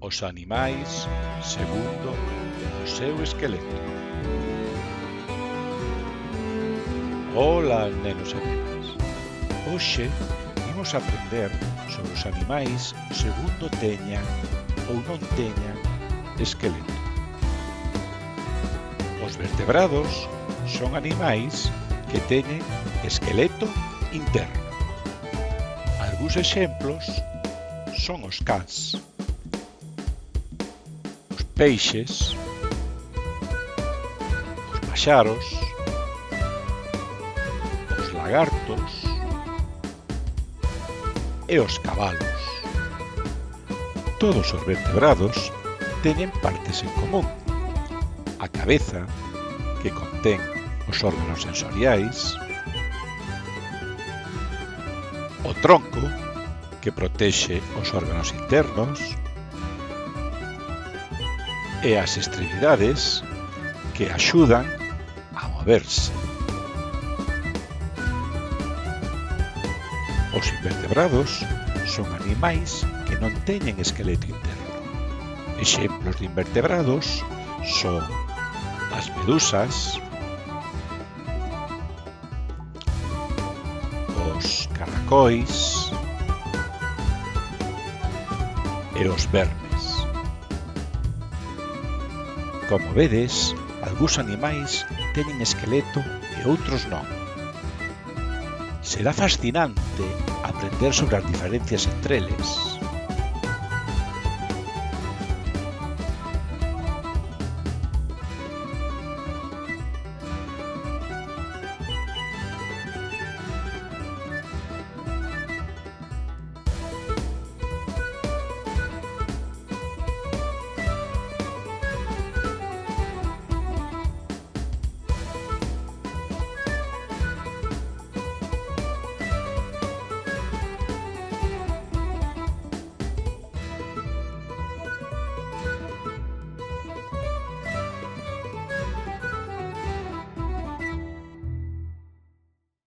Os animais segundo o seu esqueleto. Ola, nenos e nenas. Hoxe imos aprender sobre os animais segundo teñan ou non teñan esqueleto. Os vertebrados son animais que teñen esqueleto interno. Algúns exemplos son os cans, os peixes, os paxaros, os lagartos e os cabalos. Todos os vertebrados teñen partes en común. A cabeza, que contén os órganos sensoriais, o tronco, que protexe os órganos internos, e as extremidades, que axudan a moverse. Os invertebrados son animais que non teñen esqueleto interno. Exemplos de invertebrados son as medusas, os caracóis e os vermes. Como vedes, algúns animais teñen esqueleto e outros non. Será fascinante aprender sobre as diferencias entre eles.